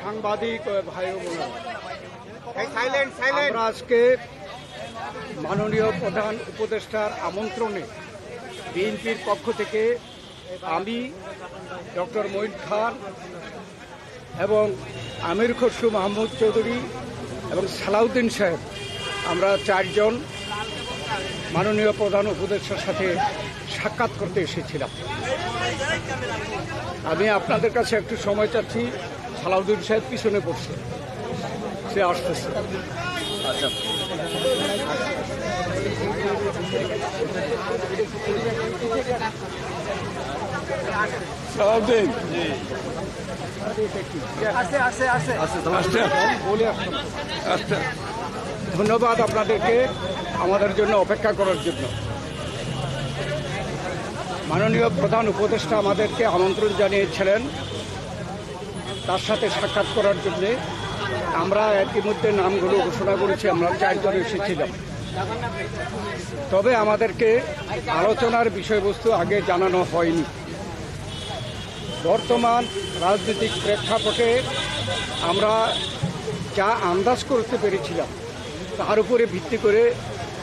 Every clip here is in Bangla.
সাংবাদিক ভাই ও বোনেরা, আমরা আজকে মাননীয় প্রধান উপদেষ্টার আমন্ত্রণে বিএনপির পক্ষ থেকে আমি ডক্টর মঈন খান এবং আমির খসরু মাহমুদ চৌধুরী এবং সালাউদ্দিন সাহেব, আমরা চারজন মাননীয় প্রধান উপদেষ্টার সাথে সাক্ষাৎ করতে এসেছিলাম। আমি আপনাদের কাছে একটু সময় চাচ্ছি। সালাউদ্দিন সাহেব পিছনে পড়ছে, সে আসতেছে। আচ্ছা, সালাউদ্দিন ধন্যবাদ আপনাদেরকে আমাদের জন্য অপেক্ষা করার জন্য। মাননীয় প্রধান উপদেষ্টা আমাদেরকে আমন্ত্রণ জানিয়েছিলেন তার সাথে সাক্ষাৎ করার জন্যে। আমরা ইতিমধ্যে নামগুলো ঘোষণা করেছি, আমরা চারজন এসেছিলাম। তবে আমাদেরকে আলোচনার বিষয়বস্তু আগে জানানো হয়নি। বর্তমান রাজনৈতিক প্রেক্ষাপটে আমরা যা আন্দাজ করতে পেরেছিলাম তার উপরে ভিত্তি করে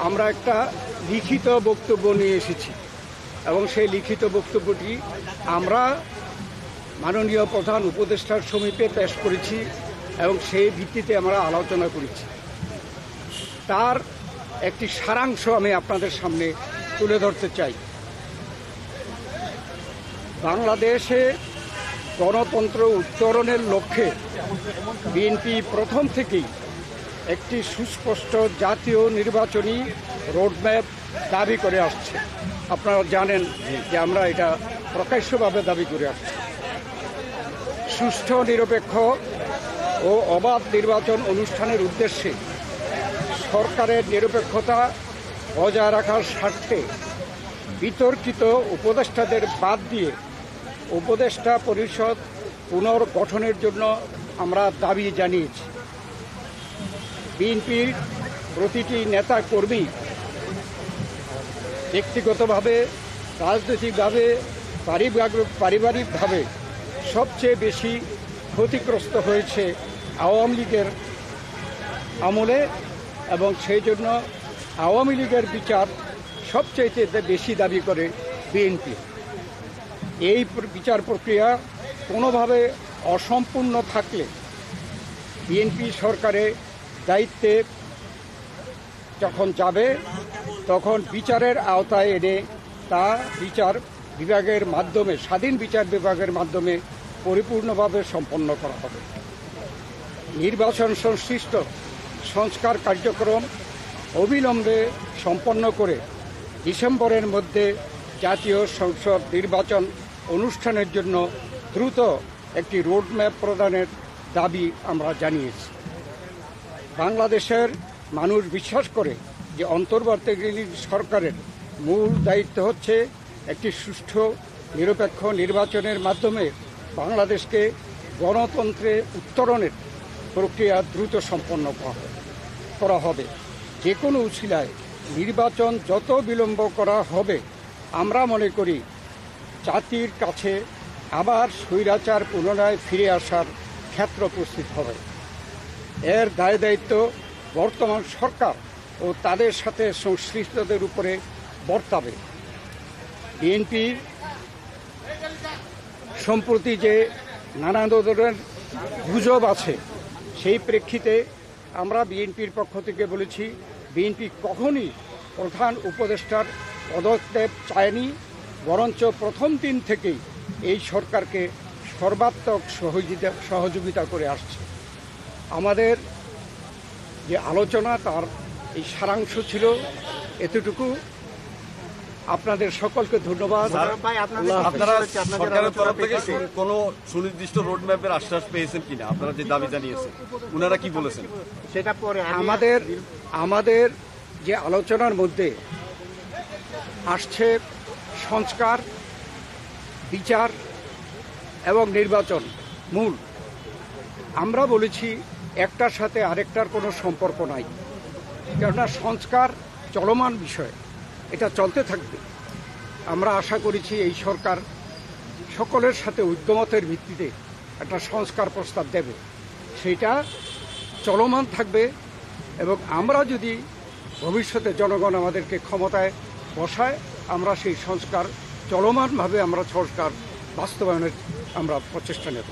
আমরা একটা লিখিত বক্তব্য নিয়ে এসেছি এবং সেই লিখিত বক্তব্যটি আমরা মাননীয় প্রধান উপদেষ্টার সমীপে পেশ করেছি এবং সেই ভিত্তিতে আমরা আলোচনা করেছি। তার একটি সারাংশ আমি আপনাদের সামনে তুলে ধরতে চাই। বাংলাদেশে গণতন্ত্র উত্তরণের লক্ষ্যে বিএনপি প্রথম থেকেই একটি সুস্পষ্ট জাতীয় নির্বাচনী রোডম্যাপ দাবি করে আসছে। আপনারা জানেন যে আমরা এটা প্রকাশ্যভাবে দাবি করে আসছি। সুষ্ঠু, নিরপেক্ষ ও অবাধ নির্বাচন অনুষ্ঠানের উদ্দেশ্যে সরকারের নিরপেক্ষতা বজায় রাখার স্বার্থে বিতর্কিত উপদেষ্টাদের বাদ দিয়ে উপদেষ্টা পরিষদ পুনর্গঠনের জন্য আমরা দাবি জানিয়েছি। বিএনপির প্রতিটি নেতা কর্মী ব্যক্তিগতভাবে, রাজনৈতিকভাবে, পারিবারিকভাবে সবচেয়ে বেশি ক্ষতিগ্রস্ত হয়েছে আওয়ামী লীগের আমলে এবং সেই জন্য আওয়ামী লীগের বিচার সবচেয়ে বেশি দাবি করে বিএনপি। এই বিচার প্রক্রিয়া কোনোভাবে অসম্পূর্ণ থাকলে বিএনপি সরকারের দায়িত্বে যখন যাবে তখন বিচারের আওতায় এনে তা বিচার বিভাগের মাধ্যমে, স্বাধীন বিচার বিভাগের মাধ্যমে পরিপূর্ণভাবে সম্পন্ন করা হবে। নির্বাচন সংশ্লিষ্ট সংস্কার কার্যক্রম অবিলম্বে সম্পন্ন করে ডিসেম্বরের মধ্যে জাতীয় সংসদ নির্বাচন অনুষ্ঠানের জন্য দ্রুত একটি রোডম্যাপ প্রদানের দাবি আমরা জানিয়েছি। বাংলাদেশের মানুষ বিশ্বাস করে যে অন্তর্বর্তীকালীন সরকারের মূল দায়িত্ব হচ্ছে একটি সুষ্ঠু, নিরপেক্ষ নির্বাচনের মাধ্যমে বাংলাদেশকে গণতন্ত্রে উত্তরণের প্রক্রিয়া দ্রুত সম্পন্ন করা হবে। যে কোনো উছিলায় নির্বাচন যত বিলম্ব করা হবে, আমরা মনে করি জাতির কাছে আবার স্বৈরাচার পুনরায় ফিরে আসার ক্ষেত্র প্রস্তুত হবে। এর দায় দায়িত্ব বর্তমান সরকার ও তাদের সাথে সংশ্লিষ্টদের উপরে বর্তাবে। বিএনপি সম্প্রতি যে নানা ধরনের গুজব আছে, সেই প্রেক্ষিতে আমরা বিএনপির পক্ষ থেকে বলেছি, বিএনপি কখনই প্রধান উপদেষ্টার পদত্যাগ চায়নি, বরঞ্চ প্রথম দিন থেকেই এই সরকারকে সর্বাত্মক সহযোগিতা করে আসছে। আমাদের যে আলোচনা তার এই সারাংশ ছিল এতটুকু। আপনাদের সকলকে ধন্যবাদ। আপনারা সরকারের তরফ থেকে কোনো সুনির্দিষ্ট রোডম্যাপের আশ্বাস পেয়েছেন কিনা? আপনারা যে দাবি জানিয়েছেন, ওনারা কি বলেছেন সেটা পরে? আমাদের যে আলোচনার মধ্যে আসছে সংস্কার, বিচার এবং নির্বাচন মূল। আমরা বলেছি একটার সাথে আরেকটার কোনো সম্পর্ক নাই, কেননা সংস্কার চলমান বিষয়, এটা চলতে থাকবে। আমরা আশা করেছি এই সরকার সকলের সাথে ঐক্যমতের ভিত্তিতে একটা সংস্কার প্রস্তাব দেবে সেটা চলমান থাকবে এবং আমরা যদি ভবিষ্যতে জনগণ আমাদেরকে ক্ষমতায় বসায় আমরা সেই সংস্কার চলমানভাবে আমরা সংস্কার বাস্তবায়নের আমরা প্রচেষ্টা নেব।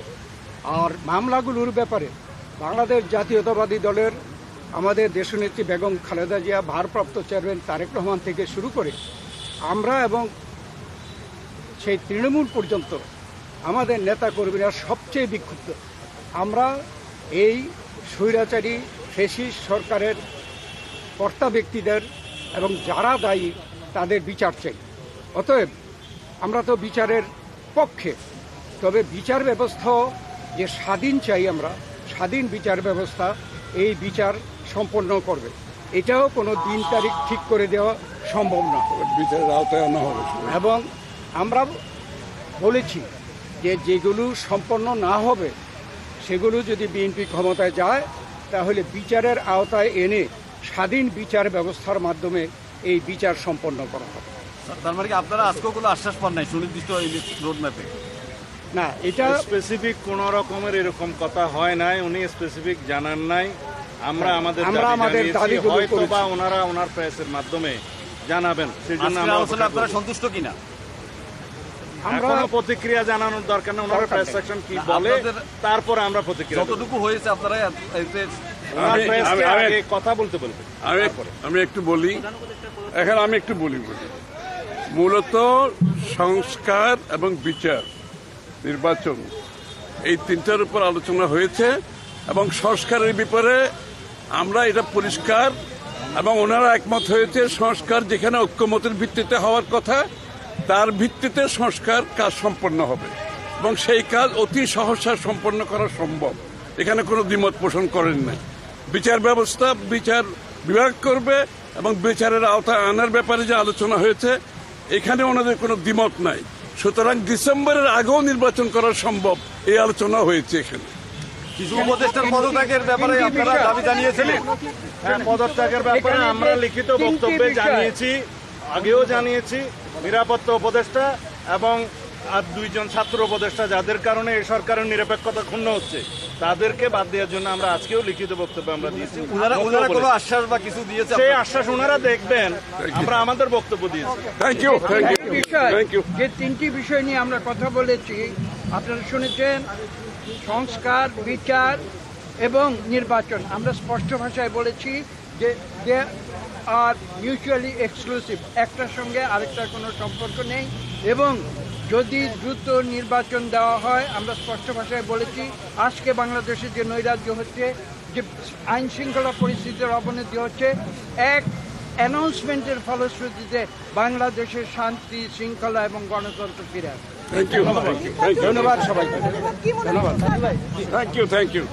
আর মামলাগুলোর ব্যাপারে বাংলাদেশ জাতীয়তাবাদী দলের আমাদের দেশনেত্রী বেগম খালেদা জিয়া, ভারপ্রাপ্ত চেয়ারম্যান তারেক রহমান থেকে শুরু করে আমরা এবং সেই তৃণমূল পর্যন্ত আমাদের নেতাকর্মীরা সবচেয়ে বিক্ষুব্ধ। আমরা এই স্বৈরাচারী ফ্যাসিস্ট সরকারের কর্তা ব্যক্তিদের এবং যারা দায়ী তাদের বিচার চাই। অতএব আমরা তো বিচারের পক্ষে, তবে বিচার ব্যবস্থা যে স্বাধীন চাই, আমরা স্বাধীন বিচার ব্যবস্থা এই বিচার সম্পন্ন করবে, এটাও কোনো দিন তারিখ ঠিক করে দেওয়া সম্ভব না, বিচারের আওতায় আনা হবে। এবং আমরা বলেছি যে যেগুলো সম্পন্ন না হবে সেগুলো যদি বিএনপি ক্ষমতায় যায় তাহলে বিচারের আওতায় এনে স্বাধীন বিচার ব্যবস্থার মাধ্যমে এই বিচার সম্পন্ন করা হবে। তার মানে কি আপনারা আজকেও কোনো আশ্বাস পান নাই সুনির্দিষ্ট রোড ম্যাপে? না, এটা স্পেসিফিক কোন রকমের এরকম কথা হয় নাই, উনি স্পেসিফিক জানান নাই। আমরা আমাদের দাবিগুলো হয়তো বা ওনারা ওনার প্রেসের মাধ্যমে জানাবেন, সেই জন্য আপনারা সন্তুষ্ট কিনা? এখনো প্রতিক্রিয়া জানানোর দরকার না, ওনারা প্রেস সেকশন কি বলে তারপরে আমরা প্রতিক্রিয়া যতটুকু হয়েছে আপনারা কথা বলতে বলবেন। আমি একটু বলি, এখন আমি একটু বলি মূলত সংস্কার এবং বিচার, নির্বাচন, এই তিনটার উপর আলোচনা হয়েছে এবং সংস্কারের ব্যাপারে আমরা এটা পরিষ্কার এবং ওনারা একমত হয়েছে সংস্কার যেখানে ঐক্যমতের ভিত্তিতে হওয়ার কথা তার ভিত্তিতে সংস্কার কাজ সম্পন্ন হবে এবং সেই কাজ অতি সহসা সম্পন্ন করা সম্ভব, এখানে কোনো দ্বিমত পোষণ করেন না। বিচার ব্যবস্থা বিচার বিভাগ করবে এবং বিচারের আওতায় আনার ব্যাপারে যে আলোচনা হয়েছে এখানে ওনাদের কোনো দ্বিমত নাই। সুতরাং ডিসেম্বরের আগেও নির্বাচন করা সম্ভব, এই আলোচনা হয়েছে এখানে। কিছু উপদেষ্টার পদত্যাগের ব্যাপারে আপনারা দাবি জানিয়েছিলেন? পদত্যাগের ব্যাপারে আমরা লিখিত বক্তব্যে জানিয়েছি, আগেও জানিয়েছি। নিরাপত্তা উপদেষ্টা এবং আর দুইজন ছাত্র উপদেষ্টা যাদের কারণে এই সরকারের নিরপেক্ষতা ক্ষুণ্ণ হচ্ছে তাদেরকে বাদ দেওয়ার জন্য আমরা আজকেও লিখিত বক্তব্য আমরা দিয়েছি। ওনারা কোনো আশ্বাস বা কিছু দিয়েছে? সেই আশ্বাস ওনারা দেখবেন, আমরা আমাদের বক্তব্য দিয়েছি। Thank you, thank you. যে তিনটি বিষয় নিয়ে আমরা কথা বলেছি আপনারা শুনেছেন, সংস্কার, বিচার এবং নির্বাচন। আমরা স্পষ্ট ভাষায় বলেছি যে দে আর মিউচুয়ালি এক্সক্লুসিভ, একটার সঙ্গে আরেকটার কোনো সম্পর্ক নেই এবং যদি দ্রুত নির্বাচন দেওয়া হয়, আমরা স্পষ্ট ভাষায় বলেছি আজকে বাংলাদেশের যে নৈরাজ্য হচ্ছে, যে আইন শৃঙ্খলা পরিস্থিতির অবনতি হচ্ছে, এক অ্যানাউন্সমেন্টের ফলশ্রুতিতে বাংলাদেশের শান্তি, শৃঙ্খলা এবং গণতন্ত্র ফিরে আসবে। থ্যাংক ইউ, ধন্যবাদ সবাইকে। ধন্যবাদ। Thank you, thank you.